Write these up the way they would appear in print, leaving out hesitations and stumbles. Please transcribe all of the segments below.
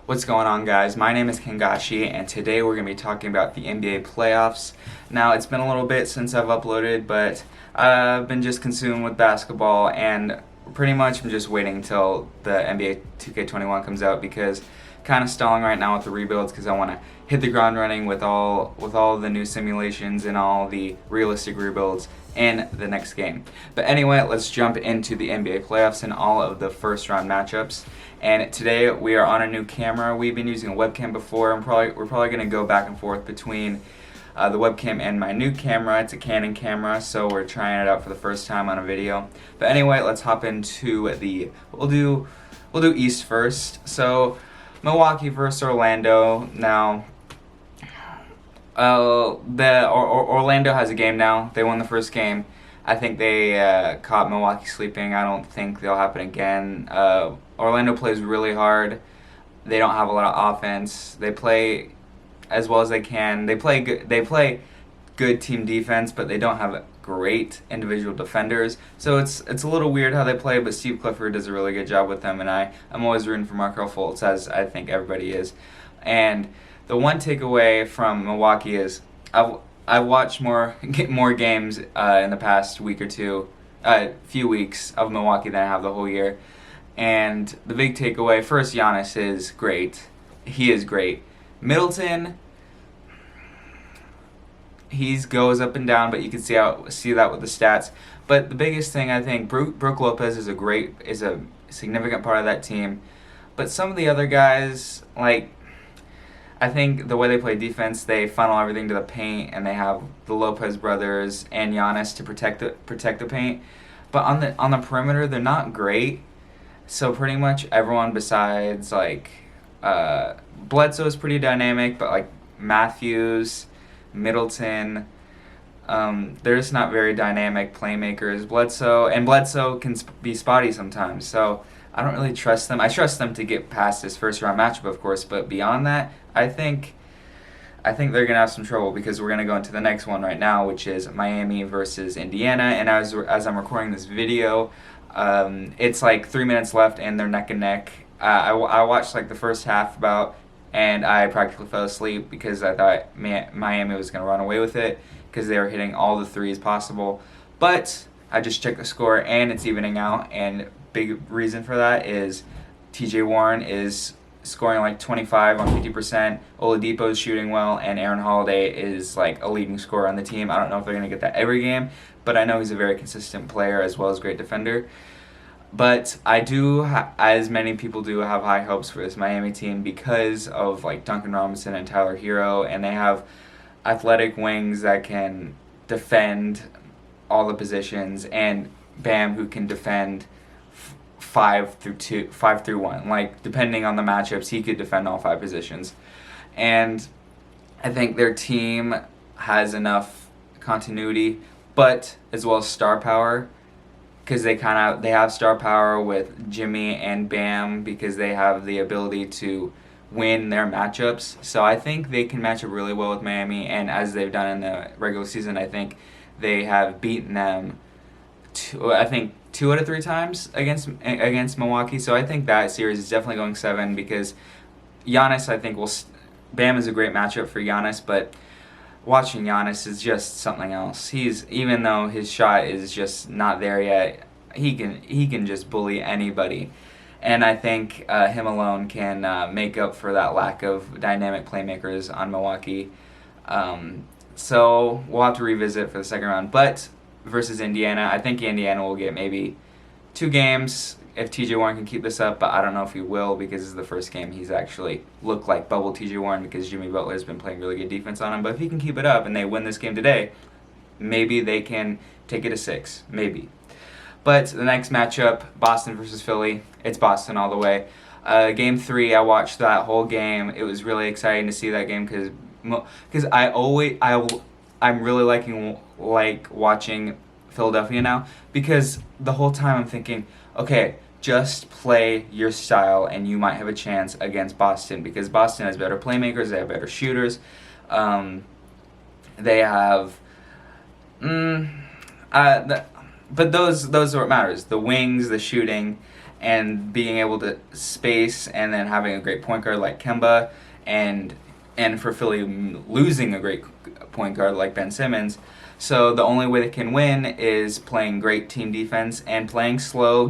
What's going on, guys? My name is Kengashi, and today we're going to be talking about the NBA playoffs. Now, it's been a little bit since I've uploaded, but I've been just consumed with basketball, and pretty much I'm just waiting until the NBA 2K21 comes out because kind of stalling right now with the rebuilds because I want to hit the ground running with all the new simulations and all the realistic rebuilds in the next game. But anyway, let's jump into the NBA playoffs and all of the first round matchups. And today we are on a new camera. We've been using a webcam before, and we're probably going to go back and forth between the webcam and my new camera. It's a Canon camera, so we're trying it out for the first time on a video. But anyway, let's hop into we'll do East first. So Milwaukee versus Orlando. Now, Orlando has a game now. They won the first game. I think they caught Milwaukee sleeping. I don't think they'll happen again. Orlando plays really hard. They don't have a lot of offense. They play as well as they can. They play good team defense, but they don't have great individual defenders. So it's a little weird how they play, but Steve Clifford does a really good job with them, and I'm always rooting for Markelle Fultz, as I think everybody is. And the one takeaway from Milwaukee is I've watched more games in the past few weeks of Milwaukee than I have the whole year. And the big takeaway, first, Giannis is great. He is great. Middleton, he goes up and down, but you can see that with the stats. But the biggest thing, I think, Brook Lopez is a significant part of that team. But some of the other guys, like, I think the way they play defense, they funnel everything to the paint, and they have the Lopez brothers and Giannis to protect the paint. But on the perimeter, they're not great. So pretty much everyone besides Bledsoe is pretty dynamic, but like Matthews, Middleton, they're just not very dynamic playmakers. Bledsoe can be spotty sometimes. So I don't really trust them. I trust them to get past this first round matchup, of course, but beyond that, I think they're gonna have some trouble because we're gonna go into the next one right now, which is Miami versus Indiana. And as I'm recording this video, it's like 3 minutes left, and they're neck and neck. I watched like the first half and I practically fell asleep because I thought Miami was gonna run away with it because they were hitting all the threes possible. But I just checked the score, and it's evening out, and big reason for that is TJ Warren is scoring like 25 on 50%, Oladipo is shooting well, and Aaron Holiday is like a leading scorer on the team. I don't know if they're going to get that every game, but I know he's a very consistent player as well as great defender. But I do, as many people do, have high hopes for this Miami team because of like Duncan Robinson and Tyler Hero, and they have athletic wings that can defend all the positions, and Bam, who can defend 5 through 1. Like, depending on the matchups, he could defend all 5 positions. And I think their team has enough continuity, but as well as star power, because they have star power with Jimmy and Bam because they have the ability to win their matchups. So I think they can match up really well with Miami, and as they've done in the regular season, I think they have beaten them two out of 3 times against Milwaukee. So I think that series is definitely going 7 because Giannis, I think, Bam is a great matchup for Giannis, but watching Giannis is just something else. Even though his shot is just not there yet, he can just bully anybody. And I think him alone can make up for that lack of dynamic playmakers on Milwaukee. So we'll have to revisit for the second round. But versus Indiana, I think Indiana will get maybe 2 games if TJ Warren can keep this up, but I don't know if he will because this is the first game he's actually looked like bubble TJ Warren because Jimmy Butler's been playing really good defense on him. But if he can keep it up and they win this game today, maybe they can take it to 6, maybe. But the next matchup, Boston versus Philly, it's Boston all the way. Game 3, I watched that whole game. It was really exciting to see that game because I'm really watching Philadelphia now because the whole time I'm thinking, okay, just play your style and you might have a chance against Boston because Boston has better playmakers, they have better shooters, they have, but those are what matters, the wings, the shooting, and being able to space, and then having a great point guard like Kemba, and for Philly losing a great point guard like Ben Simmons. So the only way they can win is playing great team defense and playing slow,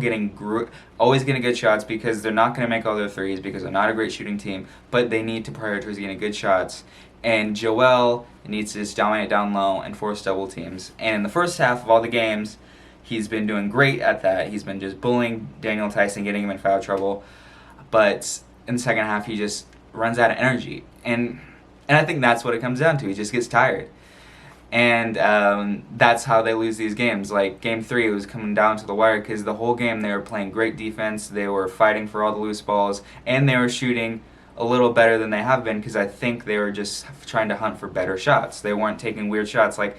always getting good shots, because they're not going to make all their threes because they're not a great shooting team, but they need to prioritize getting good shots. And Joel needs to just dominate down low and force double teams. And in the first half of all the games, he's been doing great at that. He's been just bullying Daniel Tyson, getting him in foul trouble. But in the second half, he just runs out of energy. And I think that's what it comes down to. He just gets tired. And that's how they lose these games. Like game 3, it was coming down to the wire because the whole game they were playing great defense. They were fighting for all the loose balls, and they were shooting a little better than they have been, because I think they were just trying to hunt for better shots. They weren't taking weird shots. Like,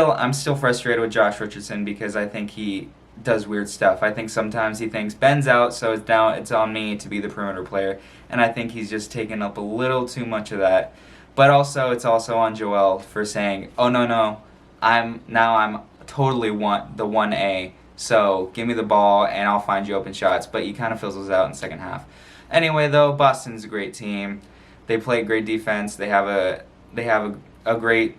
I'm still frustrated with Josh Richardson because I think he does weird stuff. I think sometimes he thinks Ben's out, so it's on me to be the perimeter player, and I think he's just taking up a little too much of that. But also, it's also on Joel for saying, "Oh no, I'm totally want the 1A, so give me the ball and I'll find you open shots." But he kind of fizzles out in the second half. Anyway, though, Boston's a great team. They play great defense. They have a great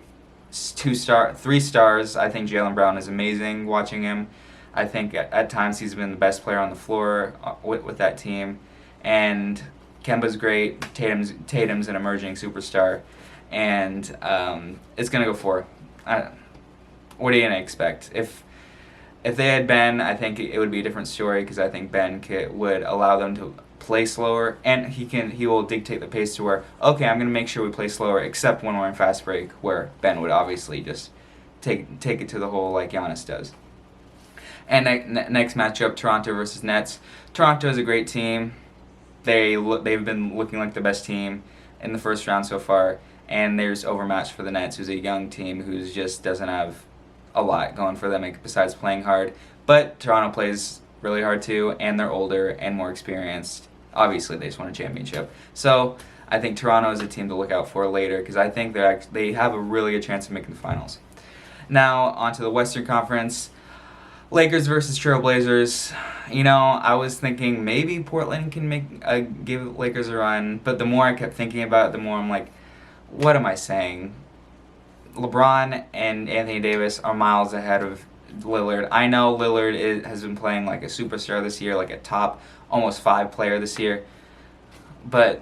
3 stars. I think Jaylen Brown is amazing watching him. I think at times he's been the best player on the floor with that team. And Kemba's great. Tatum's an emerging superstar. And it's going to go 4. What are you going to expect? If they had Ben, I think it would be a different story, because I think Ben would allow them to play slower, and he will dictate the pace to where, okay, I'm going to make sure we play slower, except when we're in fast break, where Ben would obviously just take it to the hole like Giannis does. And next matchup, Toronto versus Nets. Toronto is a great team. They've been looking like the best team in the first round so far, and there's overmatched for the Nets, who's a young team who just doesn't have a lot going for them besides playing hard. But Toronto plays really hard too, and they're older and more experienced. Obviously, they just won a championship. So I think Toronto is a team to look out for later, because I think they have a really good chance of making the finals. Now, on to the Western Conference. Lakers versus Trailblazers. I was thinking maybe Portland can give Lakers a run, but the more I kept thinking about it, the more I'm like, what am I saying? LeBron and Anthony Davis are miles ahead of Lillard. I know Lillard has been playing like a superstar this year, like a top almost 5 player this year, but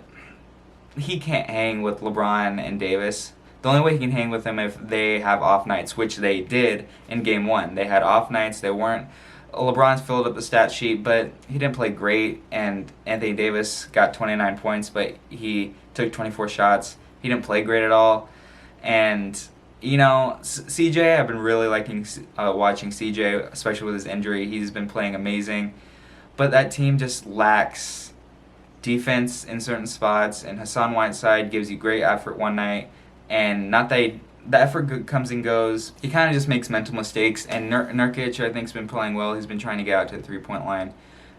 he can't hang with LeBron and Davis. The only way he can hang with them if they have off nights, which they did in Game 1. They had off nights. LeBron's filled up the stat sheet, but he didn't play great, and Anthony Davis got 29 points, but he took 24 shots. He didn't play great at all. And CJ, I've been really liking watching CJ, especially with his injury. He's been playing amazing. But that team just lacks defense in certain spots, and Hassan Whiteside gives you great effort one night, and not that the effort comes and goes. He kind of just makes mental mistakes, and Nurkic, I think, has been playing well. He's been trying to get out to the three-point line.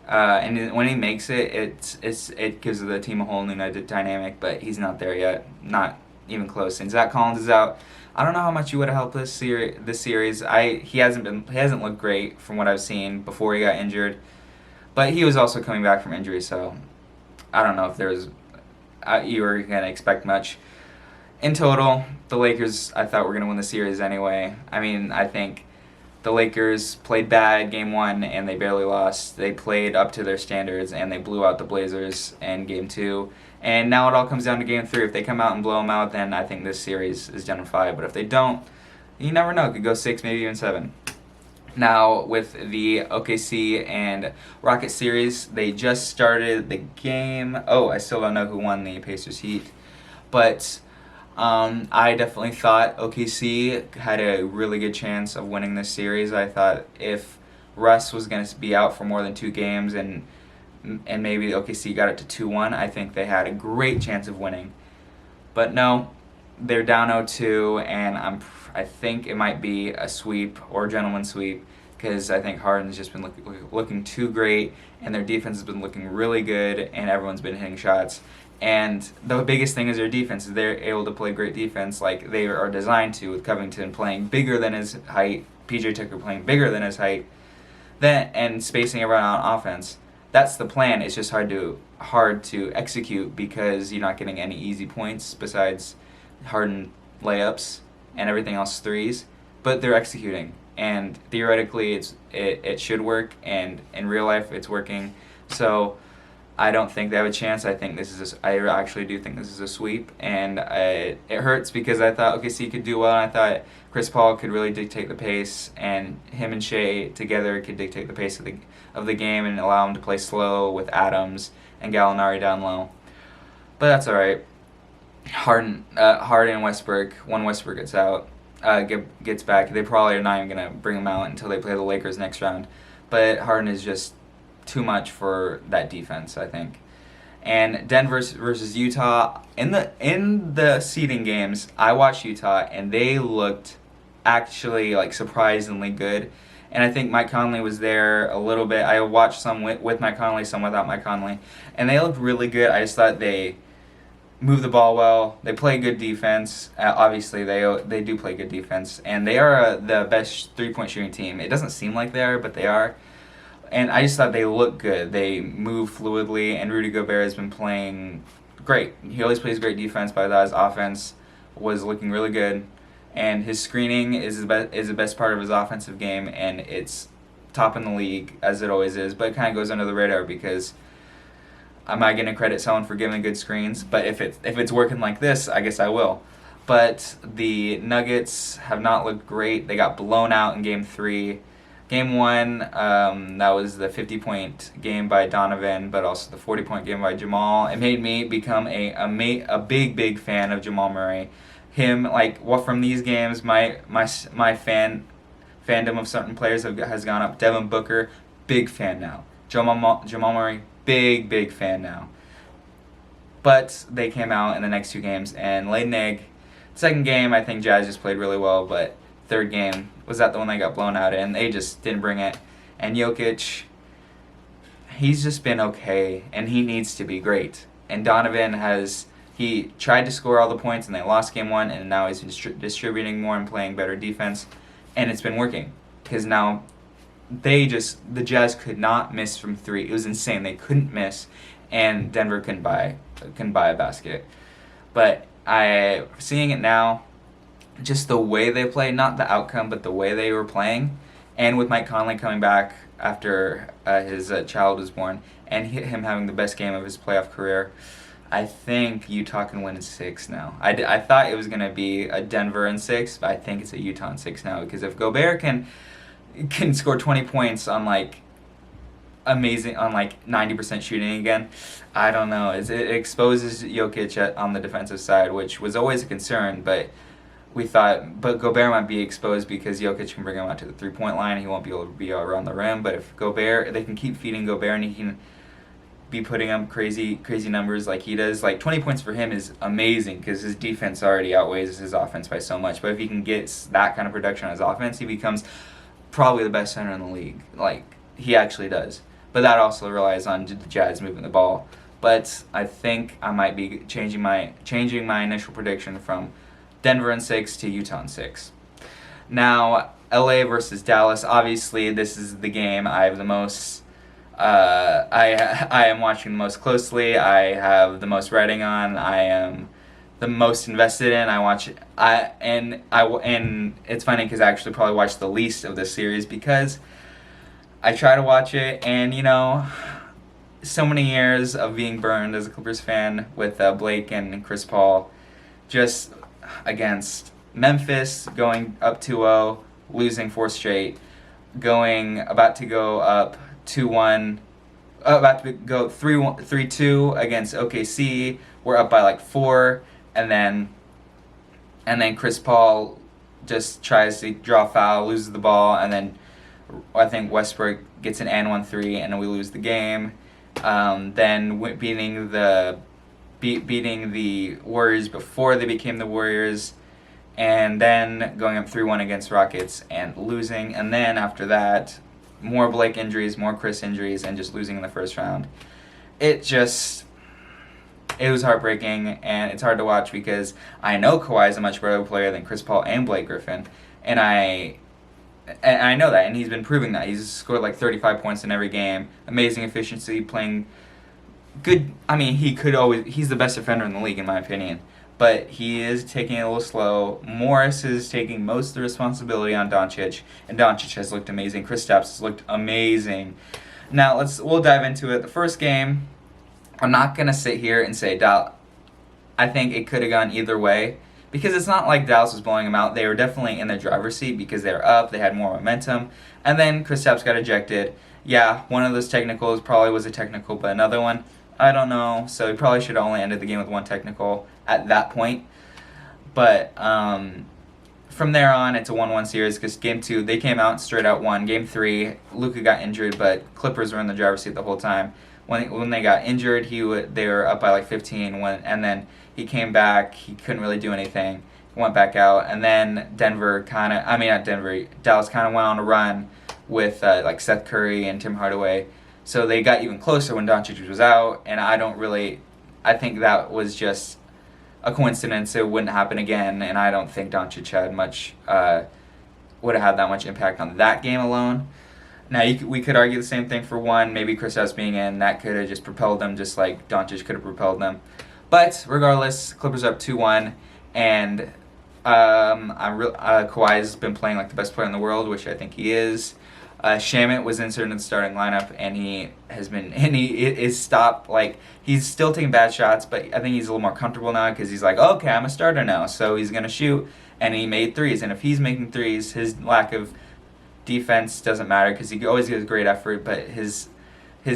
And when he makes it, it gives the team a whole new dynamic, but he's not there yet. Not even close. And Zach Collins is out. I don't know how much he would have helped this series. He hasn't looked great from what I've seen before he got injured, but he was also coming back from injury, so I don't know if you were gonna expect much. In total, the Lakers, I thought were gonna win the series anyway. I mean, I think the Lakers played bad Game 1 and they barely lost. They played up to their standards and they blew out the Blazers in Game 2. And now it all comes down to Game 3. If they come out and blow them out, then I think this series is done in 5. But if they don't, you never know. It could go 6, maybe even 7. Now, with the OKC and Rockets series, they just started the game. Oh, I still don't know who won the Pacers Heat. But I definitely thought OKC had a really good chance of winning this series. I thought if Russ was going to be out for more than 2 games and maybe OKC got it to 2-1, I think they had a great chance of winning. But no, they're down 0-2, and I think it might be a sweep or a gentleman's sweep, because I think Harden's just been looking too great, and their defense has been looking really good, and everyone's been hitting shots. And the biggest thing is their defense. They're able to play great defense like they are designed to, with Covington playing bigger than his height, PJ Tucker playing bigger than his height, and spacing everyone on offense. that's the plan. It's just hard to execute because you're not getting any easy points besides Harden layups and everything else threes. But they're executing, and theoretically it should work, and in real life it's working. So I don't think they have a chance. I actually do think this is a sweep, and it hurts because I thought OKC could do well, and I thought Chris Paul could really dictate the pace, and him and Shea together could dictate the pace of the game and allow him to play slow with Adams and Gallinari down low. But that's all right. Harden and Westbrook. When Westbrook gets out, gets back, they probably are not even gonna bring him out until they play the Lakers next round. But Harden is just too much for that defense, I think. And Denver versus Utah, in the seeding games, I watched Utah and they looked actually like surprisingly good. And I think Mike Conley was there a little bit. I watched some with Mike Conley, some without Mike Conley, and they looked really good. I just thought they move the ball well. They play good defense. Obviously, they do play good defense, and they are the best 3-point shooting team. It doesn't seem like they are, but they are. And I just thought they look good. They move fluidly, and Rudy Gobert has been playing great. He always plays great defense, but I thought his offense was looking really good. And his screening is the best part of his offensive game, and it's top in the league, as it always is. But it kind of goes under the radar because am I going to credit someone for giving good screens? But if it's working like this, I guess I will. But the Nuggets have not looked great. They got blown out in Game 3. Game 1, that was the 50-point game by Donovan, but also the 40-point game by Jamal. It made me become a big fan of Jamal Murray. Him, from these games, my fandom of certain players has gone up. Devin Booker, big fan now. Jamal Murray, big fan now. But they came out in the next 2 games and laid an egg. Second game, I think Jazz just played really well, but third game was that the one they got blown out in. They just didn't bring it. And Jokic, he's just been okay, and he needs to be great. And Donovan he tried to score all the points, and they lost game 1, and now he's distributing more and playing better defense, and it's been working. Because now the Jazz could not miss from 3. It was insane. They couldn't miss, and Denver couldn't buy a basket. But seeing it now, just the way they play, not the outcome, but the way they were playing, and with Mike Conley coming back after his child was born, and him having the best game of his playoff career, I think Utah can win in 6 now. I thought it was going to be a Denver in 6, but I think it's a Utah in 6 now, because if Gobert can score 20 points on 90% shooting again, I don't know. It exposes Jokic on the defensive side, which was always a concern, but Gobert might be exposed because Jokic can bring him out to the 3-point line. He won't be able to be around the rim. But if they can keep feeding Gobert, and he can be putting up crazy numbers like he does. 20 points for him is amazing because his defense already outweighs his offense by so much. But if he can get that kind of production on his offense, he becomes probably the best center in the league. He actually does. But that also relies on the Jazz moving the ball. But I think I might be changing my initial prediction from Denver in 6 to Utah in 6. Now, LA versus Dallas. Obviously, this is the game I have the most. I am watching the most closely. I have the most writing on. I am the most invested in. And it's funny because I actually probably watched the least of this series because I try to watch it, and so many years of being burned as a Clippers fan with Blake and Chris Paul, just against Memphis going up 2-0, losing 4 straight, about to go up 2-1, about to go 3-2 against OKC. We're up by 4, and then Chris Paul just tries to draw foul, loses the ball, and then I think Westbrook gets an and 1-3, and then we lose the game. Then beating the Warriors before they became the Warriors, and then going up 3-1 against Rockets and losing, and then after that, more Blake injuries, more Chris injuries, and just losing in the first round. It was heartbreaking, and it's hard to watch because I know Kawhi is a much better player than Chris Paul and Blake Griffin, and I And I know that, and he's been proving that. He's scored like 35 points in every game. Amazing efficiency, playing good. I mean, he's the best defender in the league in my opinion. But he is taking it a little slow. Morris is taking most of the responsibility on Doncic, and Doncic has looked amazing. Kristaps has looked amazing. Now we'll dive into it. The first game, I'm not gonna sit here and say I think it could have gone either way because it's not like Dallas was blowing them out. They were definitely in the driver's seat because they were up. They had more momentum, and then Kristaps got ejected. Yeah, one of those technicals probably was a technical, but another one, I don't know. So he probably should have only ended the game with one technical at that point. But from there on, it's a 1-1 series because game 2, they came out straight out won. Game 3, Luka got injured, but Clippers were in the driver's seat the whole time. When they got injured, they were up by like 15, and then he came back. He couldn't really do anything. He went back out, and then Dallas kind of went on a run with like Seth Curry and Tim Hardaway. So they got even closer when Doncic was out, and I think that was just a coincidence. It wouldn't happen again, and I don't think Doncic would have had that much impact on that game alone. Now, we could argue the same thing for one. Maybe Kristaps being in, that could have just propelled them just like Doncic could have propelled them. But regardless, Clippers up 2-1, and Kawhi's been playing like the best player in the world, which I think he is. Shamit was inserted in the starting lineup, and he is stopped. Like, he's still taking bad shots, but I think he's a little more comfortable now because he's like, okay, I'm a starter now, so he's gonna shoot, and he made threes. And if he's making threes, his lack of defense doesn't matter because he always gives great effort, but his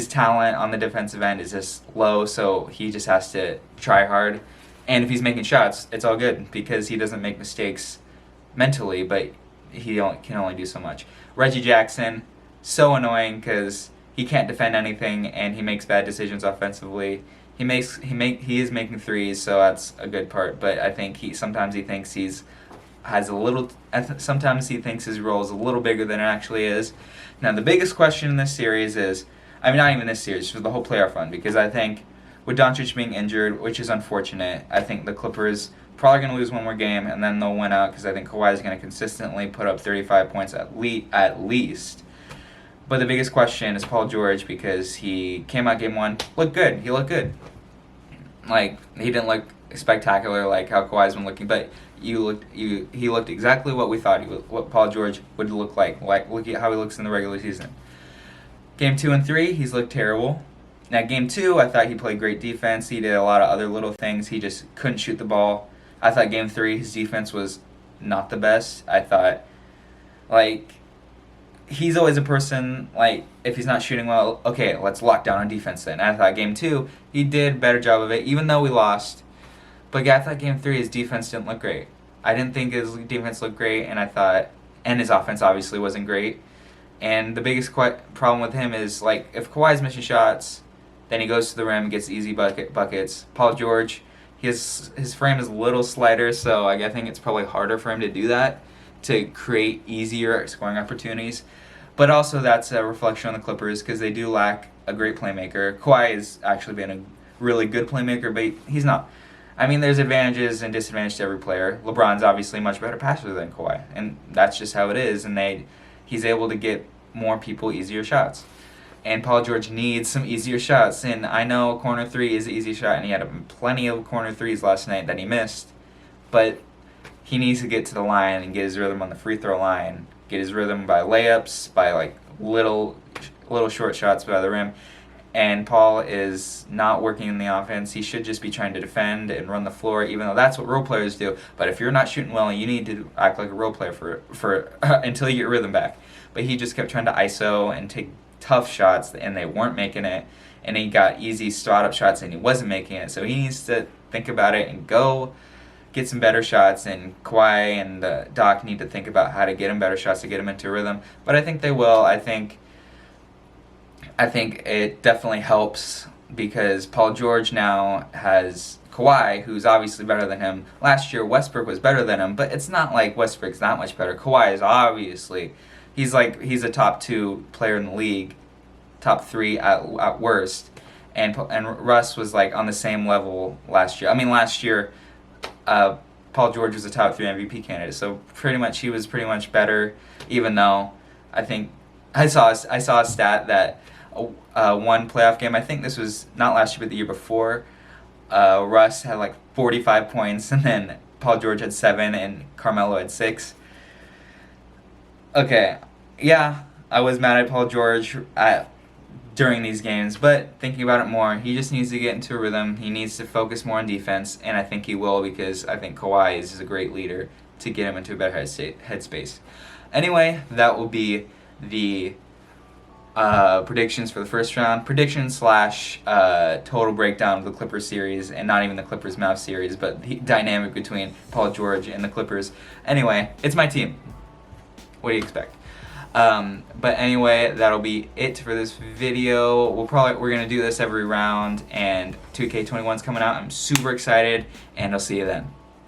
talent on the defensive end is just low, so he just has to try hard. And if he's making shots, it's all good because he doesn't make mistakes mentally, but he can only do so much. Reggie Jackson, so annoying because he can't defend anything and he makes bad decisions offensively. He is making threes, so that's a good part. But I think sometimes he thinks sometimes he thinks his role is a little bigger than it actually is. Now the biggest question in this series is, not even this series, for the whole playoff run, because I think with Doncic being injured, which is unfortunate, I think the Clippers probably going to lose one more game, and then they'll win out because I think Kawhi is going to consistently put up 35 points at least. But the biggest question is Paul George because he came out game 1, looked good. He looked good. Like, he didn't look spectacular like how Kawhi's been looking, but he looked exactly what we thought what Paul George would look like. Like, look at how he looks in the regular season. Game 2 and 3, he's looked terrible. Now, game 2, I thought he played great defense. He did a lot of other little things. He just couldn't shoot the ball. I thought game 3, his defense was not the best. I thought, like, he's always a person, like, if he's not shooting well, okay, let's lock down on defense then. I thought game 2, he did a better job of it, even though we lost. But yeah, I thought game 3, his defense didn't look great. I didn't think his defense looked great, and his offense obviously wasn't great. And the biggest problem with him is, like, if Kawhi's missing shots, then he goes to the rim, gets easy buckets. Paul George, his frame is a little slighter, so I think it's probably harder for him to do that, to create easier scoring opportunities. But also that's a reflection on the Clippers because they do lack a great playmaker. Kawhi has actually been a really good playmaker, but he's not. I mean, there's advantages and disadvantages to every player. LeBron's obviously a much better passer than Kawhi, and that's just how it is, and he's able to get more people easier shots. And Paul George needs some easier shots. And I know corner 3 is an easy shot, and he had plenty of corner 3s last night that he missed. But he needs to get to the line and get his rhythm on the free throw line, get his rhythm by layups, by like little short shots by the rim. And Paul is not working in the offense. He should just be trying to defend and run the floor, even though that's what role players do. But if you're not shooting well, you need to act like a role player for until you get your rhythm back. But he just kept trying to ISO and take tough shots, and they weren't making it. And he got easy spot-up shots, and he wasn't making it. So he needs to think about it and go get some better shots. And Kawhi and Doc need to think about how to get him better shots to get him into rhythm. But I think they will. I think it definitely helps because Paul George now has Kawhi, who's obviously better than him. Last year, Westbrook was better than him, but it's not like Westbrook's that much better. Kawhi is obviously... He's a top 2 player in the league, top 3 at worst, and Russ was like on the same level last year. I mean, last year, Paul George was a top 3 MVP candidate. So pretty much he was pretty much better, even though I think I saw a stat that one playoff game, I think this was not last year but the year before, Russ had like 45 points and then Paul George had 7 and Carmelo had 6. Okay, yeah, I was mad at Paul George during these games, but thinking about it more, he just needs to get into a rhythm. He needs to focus more on defense, and I think he will because I think Kawhi is a great leader to get him into a better headspace. Anyway, that will be the predictions for the first round. Predictions slash total breakdown of the Clippers series, and not even the Clippers Mavs series, but the dynamic between Paul George and the Clippers. Anyway, it's my team. What do you expect? But anyway, that'll be it for this video. We're gonna do this every round, and 2K21's coming out. I'm super excited, and I'll see you then.